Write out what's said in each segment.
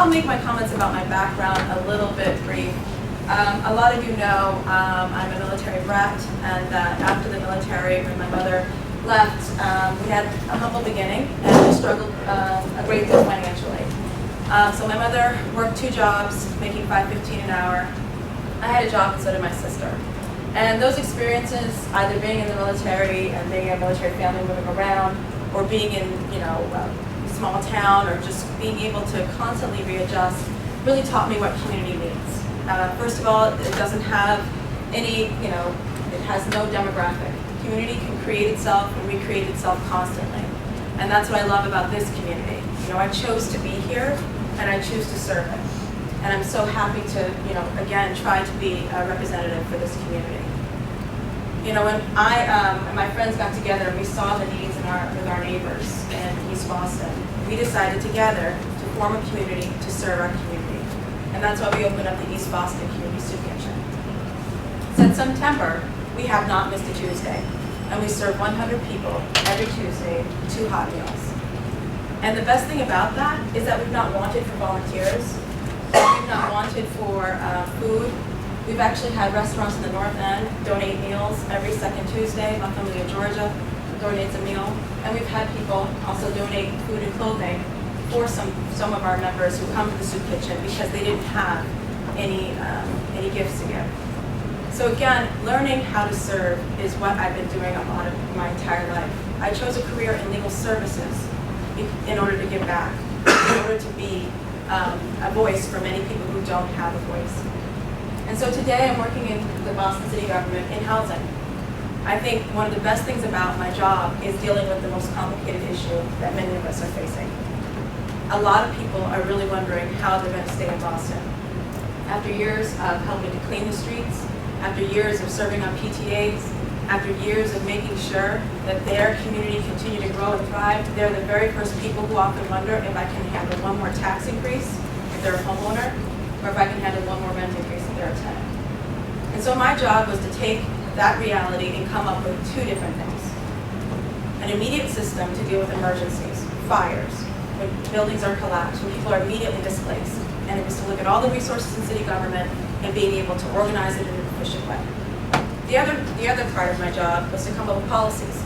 I'll make my comments about my background a little bit brief. A lot of you know I'm a military brat, and that after the military, when my mother left, we had a humble beginning, and we struggled a great deal financially. So my mother worked 2 jobs, making $5.15 an hour. I had a job, and so did my sister. And those experiences, either being in the military and being a military family moving around, or being in, a small town, or just being able to constantly readjust, really taught me what community means. First of all, it doesn't have any, it has no demographic. Community can create itself and recreate itself constantly. And that's what I love about this community. I chose to be here, and I choose to serve it. And I'm so happy to, again, try to be a representative for this community. When I and my friends got together and we saw the needs with our neighbors in East Boston, we decided together to form a community to serve our community. And that's why we opened up the East Boston Community Soup Kitchen. Since September, we have not missed a Tuesday, and we serve 100 people every Tuesday, 2 hot meals. And the best thing about that is that we've not wanted for volunteers. We've not wanted for food. We've actually had restaurants in the North End donate meals every second Tuesday. Lydia, Georgia donates a meal. And we've had people also donate food and clothing for some of our members who come to the soup kitchen because they didn't have any gifts to give. So again, learning how to serve is what I've been doing a lot of my entire life. I chose a career in legal services in order to give back, in order to be a voice for many people who don't have a voice. And so today I'm working in the Boston City government in housing. I think one of the best things about my job is dealing with the most complicated issue that many of us are facing. A lot of people are really wondering how they're going to stay in Boston. After years of helping to clean the streets, after years of serving on PTAs, after years of making sure that their community continue to grow and thrive, they're the very first people who often wonder if I can handle one more tax increase if they're a homeowner, or if I can handle one more rent increase if they're a tenant. And so my job was to take that reality and come up with 2 different things. An immediate system to deal with emergencies, fires, when buildings are collapsed, when people are immediately displaced. And it was to look at all the resources in city government and being able to organize it in an efficient way. The other part of my job was to come up with policies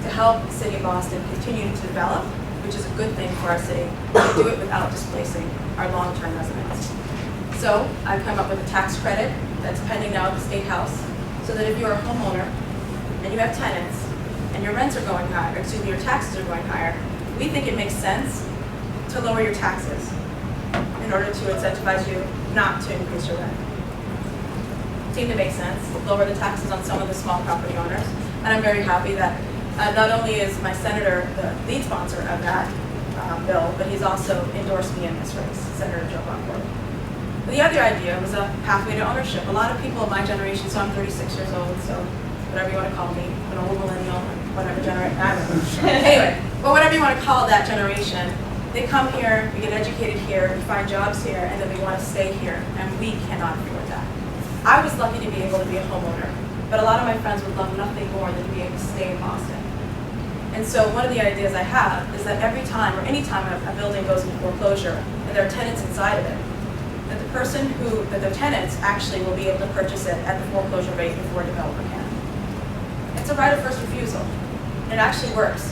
to help the city of Boston continue to develop, which is a good thing for our city, to do it without displacing our long-term residents. So I've come up with a tax credit that's pending now at the State House, so that if you're a homeowner and you have tenants and your rents are going higher, your taxes are going higher, we think it makes sense to lower your taxes in order to incentivize you not to increase your rent. Seemed to make sense, lower the taxes on some of the small property owners. And I'm very happy that not only is my senator the lead sponsor of that bill, but he's also endorsed me in this race, Senator Joe Buckworth. The other idea was a pathway to ownership. A lot of people of my generation, so I'm 36 years old, so whatever you want to call me, an old millennial, whatever generation, I don't know. Anyway, but whatever you want to call that generation, they come here, we get educated here, we find jobs here, and then we want to stay here, and we cannot afford that. I was lucky to be able to be a homeowner, but a lot of my friends would love nothing more than to be able to stay in Boston. And so one of the ideas I have is that every time, or any time a building goes into foreclosure, and there are tenants inside of it, that the tenants actually will be able to purchase it at the foreclosure rate before a developer can. It's a right of first refusal. It actually works.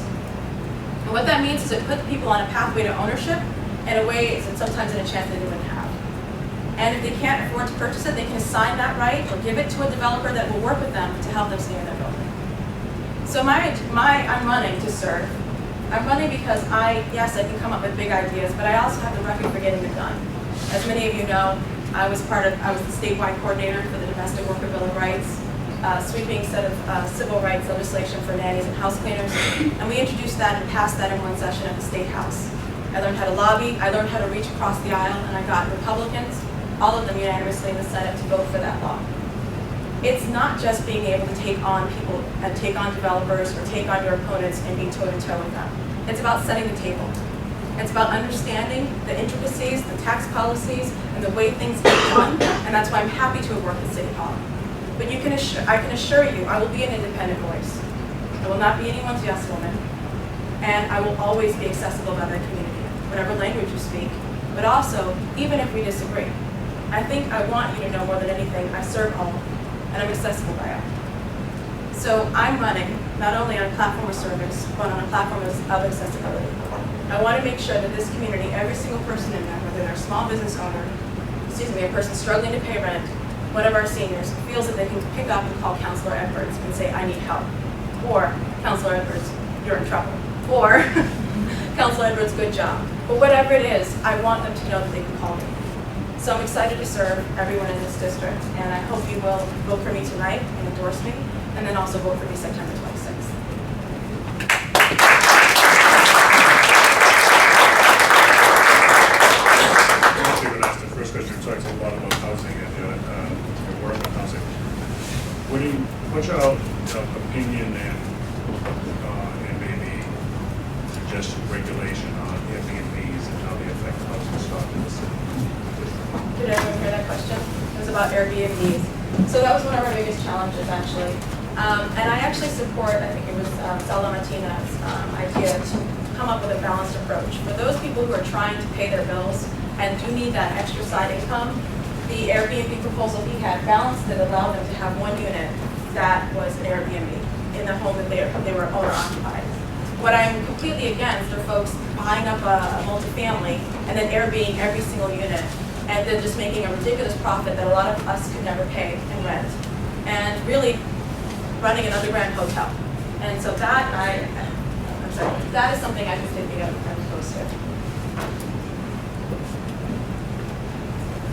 And what that means is it puts people on a pathway to ownership in a way that sometimes in a chance they didn't have. And if they can't afford to purchase it, they can assign that right or give it to a developer that will work with them to help them stay in their building. So I'm running to serve. I'm running because yes, I can come up with big ideas, but I also have the record for getting it done. As many of you know, I was the statewide coordinator for the Domestic Worker Bill of Rights, sweeping set of civil rights legislation for nannies and house cleaners, and we introduced that and passed that in one session at the State House. I learned how to lobby, I learned how to reach across the aisle, and I got Republicans, all of them unanimously in the Senate, to vote for that law. It's not just being able to take on people and take on developers or take on your opponents and be toe-to-toe with them. It's about setting the table. It's about understanding the intricacies, the tax policies, and the way things get done, and that's why I'm happy to have worked at City Hall. But I can assure you, I will be an independent voice. I will not be anyone's yes woman, and I will always be accessible by the community. Whatever language you speak, but also, even if we disagree, I think I want you to know more than anything, I serve all, and I'm accessible by all. So I'm running not only on a platform of service, but on a platform of accessibility. I want to make sure that this community, every single person in there, whether they're a small business owner, a person struggling to pay rent, one of our seniors, feels that they can pick up and call Counselor Edwards and say, I need help. Or, Counselor Edwards, you're in trouble. Or, Counselor Edwards, good job. But whatever it is, I want them to know that they can call me. So I'm excited to serve everyone in this district, and I hope you will vote for me tonight and endorse me, and then also vote for me September 26th. First question, you talked a lot about housing and your work on housing. What's your opinion and maybe suggested regulation on Airbnbs and how they affect housing stock in the city? Did everyone hear that question? It was about Airbnbs. So that was one of our biggest challenges, actually. And I actually support, I think it was Sala Martina's idea to come up with a balanced approach. For those people who are trying to pay their bills and do need that extra side income, the Airbnb proposal he had balanced it, allowed them to have one unit that was an Airbnb in the home that they were owner occupied. What I'm completely against are folks buying up a multifamily and then Airbnb every single unit and then just making a ridiculous profit that a lot of us could never pay and rent, and really running an underground hotel. And so that that is something I just didn't think I'm opposed to.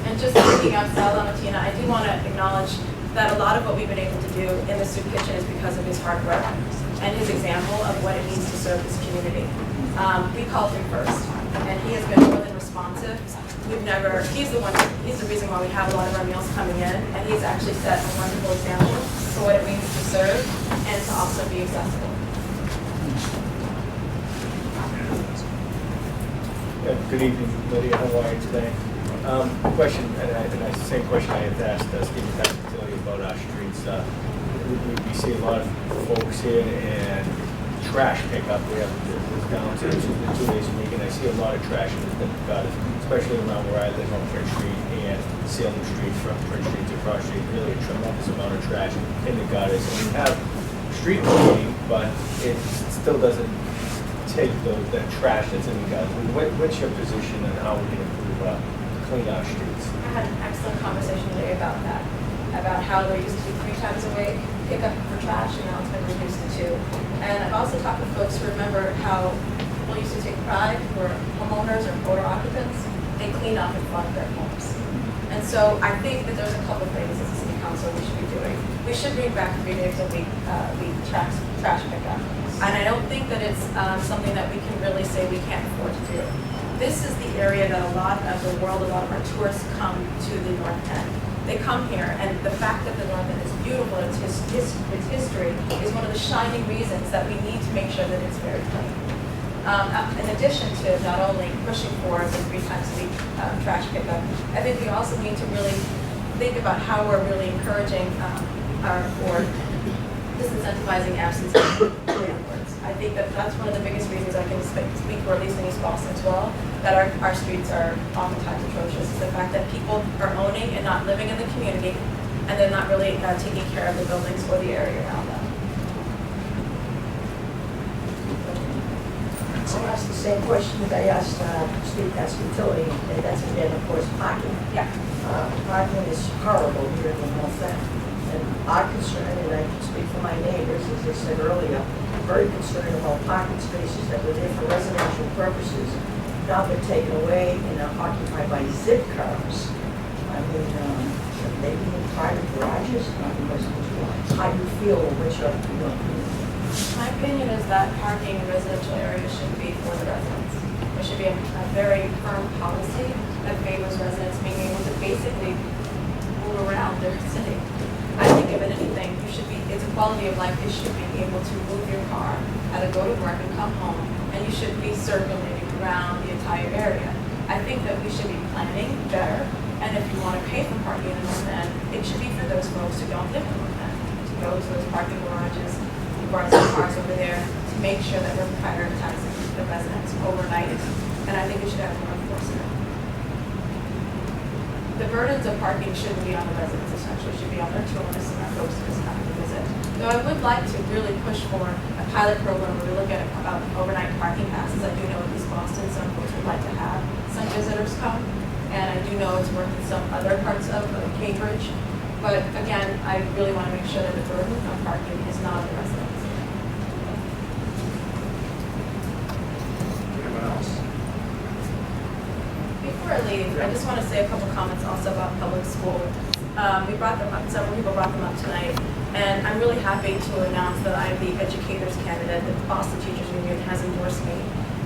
And just speaking of Sal Lamatina, I do want to acknowledge that a lot of what we've been able to do in the soup kitchen is because of his hard work and his example of what it means to serve this community. We called him first, and he has been more than responsive. He's the reason why we have a lot of our meals coming in, and he's actually set a wonderful example for what it means to serve and to also be accessible. Good evening, Lydia. How are you today? Question, and it's the same question I had asked Stephen Pasquintilli about our streets. We see a lot of folks here and trash pickup. We have this down to 2 days a week, and I see a lot of trash in the gutters, especially around where I live on Prince Street and Salem Street, from Prince Street to Cross Street. Really a tremendous amount of trash in the gutters. And we have street cleaning, but it still doesn't take that trash that's in the gutters. What's your position on how we can improve clean our streets? I had an excellent conversation today about that, about how there used to be 3 times a week pickup for trash, and now it's been reduced to 2. And I've also talked with folks who remember how people used to take pride, who were homeowners or owner occupants, they clean up in front of their homes. And so I think that there's a couple things as a city council we should be doing. We should bring back 3 days a week trash pickup. And I don't think that it's something that we can really say we can't afford to do. This is the area that a lot of the world, a lot of our tourists come to the North End. They come here, and the fact that the North End is beautiful, its history, is one of the shining reasons that we need to make sure that it's very clean. In addition to not only pushing for the 3 times a week trash pickup, I think we also need to really think about how we're really encouraging or disincentivizing absence landlords. I think that that's one of the biggest reasons I can speak for, at least in East Boston as well, that our streets are oftentimes atrocious, is the fact that people are owning and not living in the community, and they're not really taking care of the buildings or the area around them. I asked the same question that I asked Steve Pasquintilli, and that's again, of course, parking. Yeah. Parking is horrible here in the North End. And our concern, and I can speak for my neighbors, as I said earlier, very concerned about parking spaces that were there for residential purposes, now been taken away and are occupied by zip cars. I mean, maybe in private garages, how do you feel, what's your opinion? My opinion is that parking in residential areas should be for the residents. There should be a very firm policy that favors residents being able to basically move around their city. I think if anything, it's a quality of life issue, being able to move your car, how to go to work and come home, and you should be circulating around the entire area. I think that we should be planning better, and if you want to pay for parking in the North End, it should be for those folks who don't live in the North End, to go to those parking garages, park some cars over there, to make sure that we're prioritizing the residents overnight, and I think we should have more enforcement. the burdens of parking shouldn't be on the residents essentially, should be on their tourists and our folks who just coming to visit. So I would like to really push for a pilot program where we look at about overnight parking passes. I do know in East Boston, some folks would like to have some visitors come, and I do know it's worked in some other parts of Cambridge. But again, I really want to make sure that the burden of parking is not on the residents. Anyone else? Before I leave, I just want to say a couple comments also about public school. We brought them up, several people brought them up tonight, and I'm really happy to announce that I'm the educators candidate that the Boston Teachers Union has endorsed me.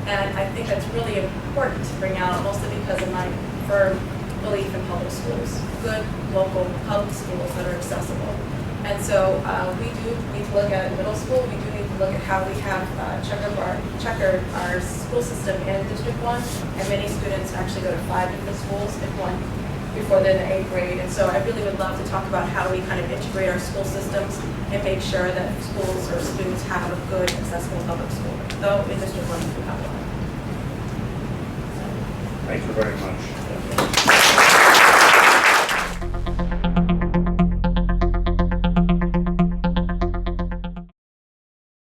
And I think that's really important to bring out, mostly because of my firm belief in public schools, good local public schools that are accessible. And so we do need to look at middle school. We do need to look at how we have checkered our school system in District 1, and many students actually go to 5 different schools in one before they're in the 8th grade. And so I really would love to talk about how we kind of integrate our school systems and make sure that schools or students have a good, accessible public school. Though in District 1, we do have one. Thank you very much.